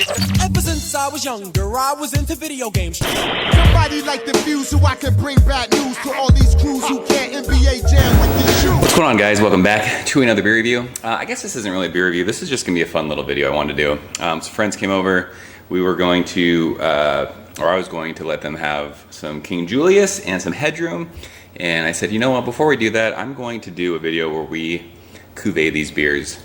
Ever since I was younger, I was into video games. Somebody like the views so I can bring bad news to all these crews who can't NBA jam with these shoes. What's going on, guys? Welcome back to another beer review. I guess this isn't really a beer review. This is just gonna be a fun little video I wanted to do. Some friends came over. We were going to, or I was going to let them have some King Julius and some Headroom. And I said, you know what, before we do that, I'm going to do a video where we cuvee these beers.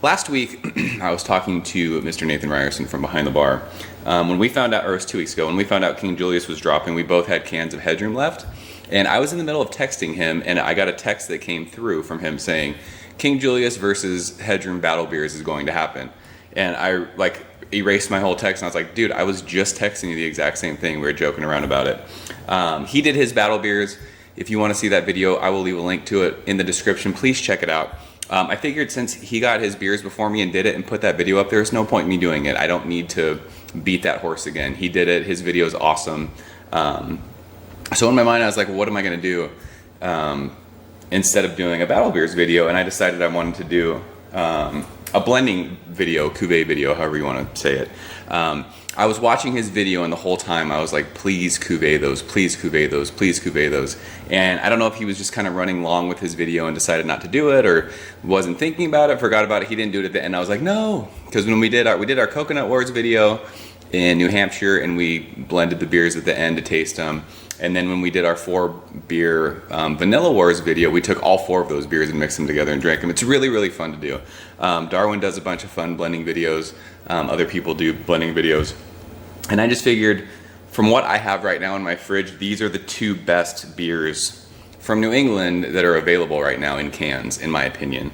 Last week, I was talking to Mr. Nathan Ryerson from Behind the Bar. When we found out, or it was 2 weeks ago, when we found out King Julius was dropping, we both had cans of Headroom left. And I was in the middle of texting him, and I got a text that came through from him saying, King Julius versus Headroom Battle Beers is going to happen. And I erased my whole text, and I was like, dude, I was just texting you the exact same thing. We were joking around about it. He did his Battle Beers. If you want to see that video, I will leave a link to it in the description. Please check it out. I figured since he got his beers before me and did it and put that video up, there's no point in me doing it. I don't need to beat that horse again. He did it. His video is awesome. So in my mind, I was like, well, what am I going to do instead of doing a Battle Beers video? And I decided I wanted to do a blending video, Cuvee video, however you want to say it. I was watching his video, and the whole time I was like, please cuvee those, please cuvee those, please cuvee those. And I don't know if he was just kind of running long with his video and decided not to do it, or wasn't thinking about it, forgot about it. He didn't do it at the end. I was like, no, because when we did our Coconut Wars video in New Hampshire, and we blended the beers at the end to taste them. And then when we did our 4 beer Vanilla Wars video, we took all 4 of those beers and mixed them together and drank them. It's really, really fun to do. Darwin does a bunch of fun blending videos. Other people do blending videos. And I just figured, from what I have right now in my fridge, these are the 2 best beers from New England that are available right now in cans, in my opinion.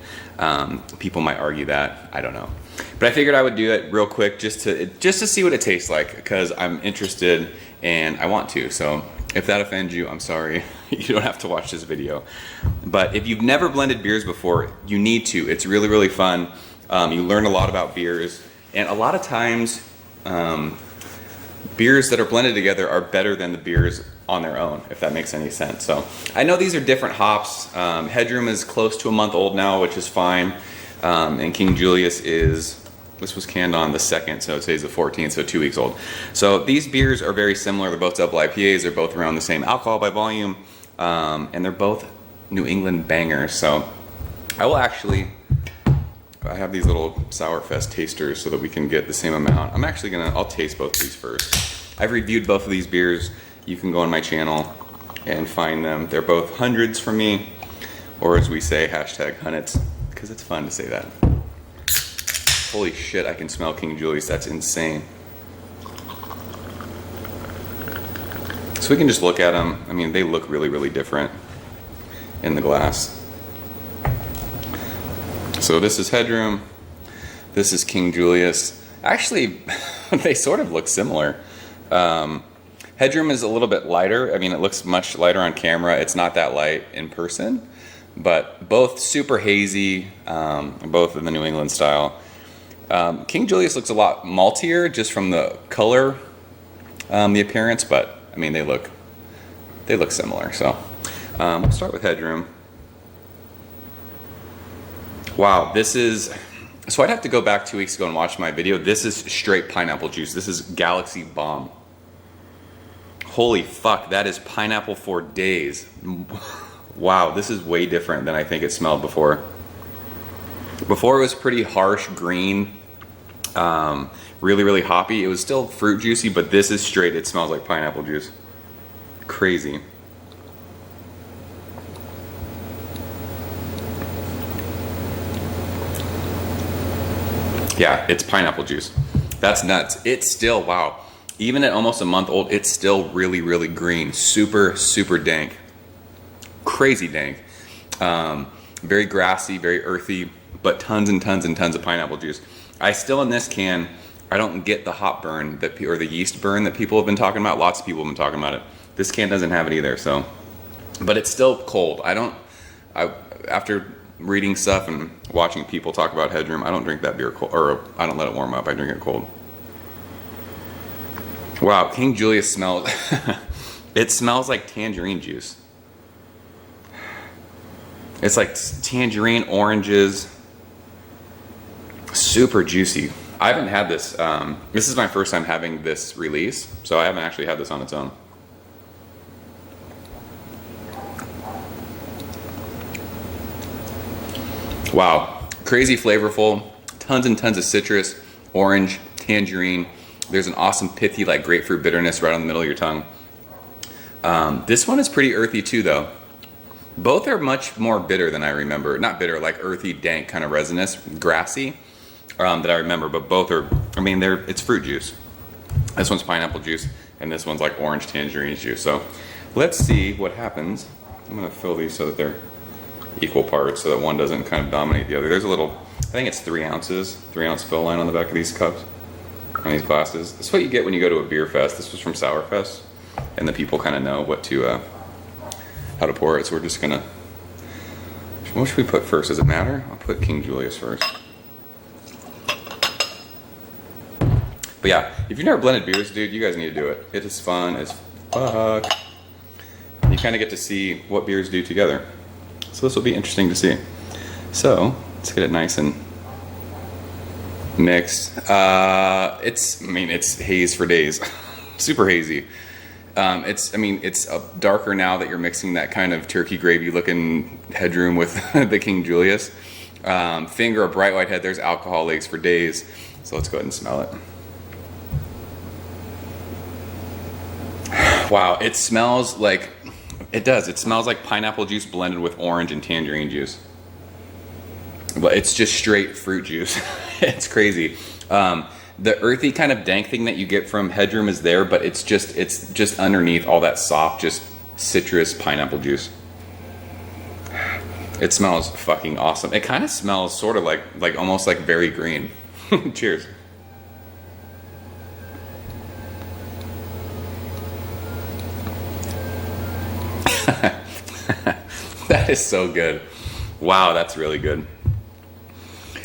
People might argue that, I don't know. But I figured I would do it real quick just to see what it tastes like, because I'm interested and I want to. So if that offends you, I'm sorry. You don't have to watch this video. But if you've never blended beers before, you need to. It's really, really fun. You learn a lot about beers. And a lot of times, beers that are blended together are better than the beers on their own, if that makes any sense. So I know these are different hops. Headroom is close to a month old now, which is fine. And King Julius this was canned on the 2nd, so today's the 14th, so 2 weeks old. So these beers are very similar. They're both double IPAs. They're both around the same alcohol by volume. And they're both New England bangers. So I have these little Sourfest tasters so that we can get the same amount. I'll taste both of these first. I've reviewed both of these beers. You can go on my channel and find them. They're both hundreds for me, or as we say, #hunnits, because it's fun to say that. Holy shit, I can smell King Julius. That's insane. So we can just look at them. I mean, they look really, really different in the glass. So this is Headroom. This is King Julius. Actually, they sort of look similar. Headroom is a little bit lighter. I mean, it looks much lighter on camera. It's not that light in person, but both super hazy, both in the New England style. King Julius looks a lot maltier just from the color, the appearance, but I mean, they look similar. So we'll start with Headroom. Wow, so I'd have to go back 2 weeks ago and watch my video. This is straight pineapple juice. This is Galaxy Bomb. Holy fuck, that is pineapple for days. Wow, this is way different than I think it smelled before. Before it was pretty harsh green, really, really hoppy. It was still fruit juicy, but this is straight, it smells like pineapple juice. Crazy. Yeah, it's pineapple juice. That's nuts. It's still, wow. Even at almost a month old, it's still really, really green. Super, super dank. Crazy dank. Very grassy, very earthy, but tons and tons and tons of pineapple juice. I still, in this can, I don't get the hop burn or the yeast burn that people have been talking about. Lots of people have been talking about it. This can doesn't have it either, so. But it's still cold. After reading stuff and watching people talk about Headroom, I don't drink that beer cold, or I don't let it warm up. I drink it cold. Wow, King Julius smells, it smells like tangerine juice. It's like tangerine, oranges, super juicy. I haven't had this. This is my first time having this release, so I haven't actually had this on its own. Wow, crazy flavorful, tons and tons of citrus, orange, tangerine. There's an awesome pithy like grapefruit bitterness right on the middle of your tongue. This one is pretty earthy too though. Both are much more bitter than I remember. Not bitter, like earthy, dank, kind of resinous, grassy that I remember, but both are, I mean, it's fruit juice. This one's pineapple juice and this one's like orange tangerine juice. So let's see what happens. I'm gonna fill these so that they're equal parts so that one doesn't kind of dominate the other. There's a little, I think it's 3 ounces, 3-ounce fill line on the back of these cups, on these glasses. That's what you get when you go to a beer fest. This was from Sour Fest, and the people kind of know what to, how to pour it. So we're just gonna, what should we put first? Does it matter? I'll put King Julius first. But yeah, if you've never blended beers, dude, you guys need to do it. It is fun as fuck. You kind of get to see what beers do together. So this will be interesting to see. So let's get it nice and mixed. It's haze for days, super hazy. It's darker now that you're mixing that kind of turkey gravy looking Headroom with the King Julius. Finger a bright white head. There's alcohol lakes for days. So let's go ahead and smell it. Wow, it smells like. It does. It smells like pineapple juice blended with orange and tangerine juice. But it's just straight fruit juice. It's crazy. The earthy kind of dank thing that you get from Headroom is there, but it's just underneath all that soft, just citrus pineapple juice. It smells fucking awesome. It kind of smells sort of like almost like very green. Cheers. That is so good. Wow, that's really good.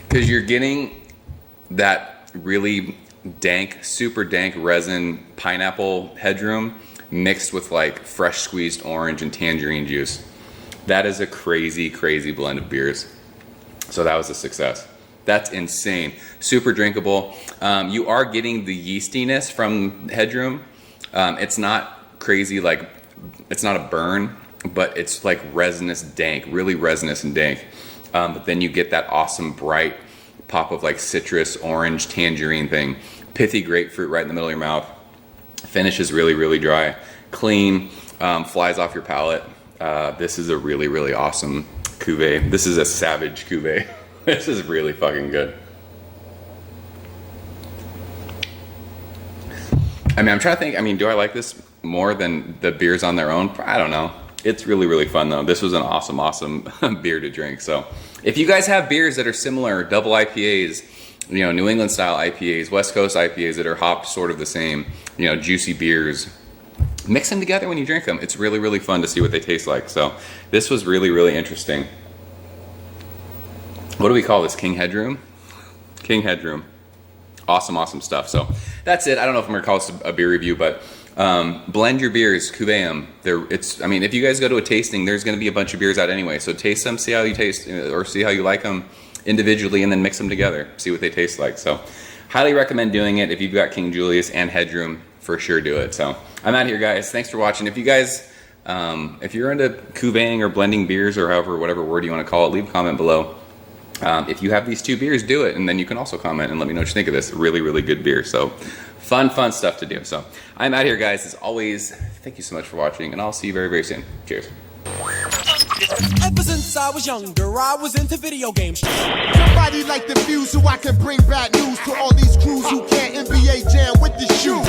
Because you're getting that really dank, super dank resin pineapple Headroom mixed with like fresh squeezed orange and tangerine juice. That is a crazy, crazy blend of beers. So that was a success. That's insane. Super drinkable. You are getting the yeastiness from Headroom. It's not crazy, like it's not a burn, but it's like resinous dank, really resinous and dank. But then you get that awesome bright pop of like citrus, orange, tangerine thing. Pithy grapefruit right in the middle of your mouth. Finish is really, really dry. Clean, flies off your palate. This is a really, really awesome Cuvee. This is a savage Cuvee. This is really fucking good. I mean, I'm trying to think, I mean, do I like this more than the beers on their own? I don't know. It's really, really fun though. This was an awesome, awesome beer to drink. So if you guys have beers that are similar, double IPAs, you know, New England style IPAs, West Coast IPAs that are hopped sort of the same, you know, juicy beers, mix them together when you drink them. It's really, really fun to see what they taste like. So this was really, really interesting. What do we call this? King Headroom? King Headroom. Awesome, awesome stuff. So that's it. I don't know if I'm gonna call this a beer review, but blend your beers, Cuvee them. I mean, if you guys go to a tasting, there's gonna be a bunch of beers out anyway. So taste them, see how you taste, or see how you like them individually, and then mix them together, see what they taste like. So highly recommend doing it. If you've got King Julius and Headroom, for sure do it. So I'm out here, guys. Thanks for watching. If you guys, if you're into Cuveeing or blending beers or however, whatever word you want to call it, leave a comment below. If you have these two beers, do it, and then you can also comment and let me know what you think of this. Really, really good beer. So fun stuff to do. So I'm out here, guys. As always, thank you so much for watching, and I'll see you very, very soon. Cheers. Ever since I was younger, I was into video games. Somebody like the views so I can bring bad news to all these crews who can't NBA jam with the shoe.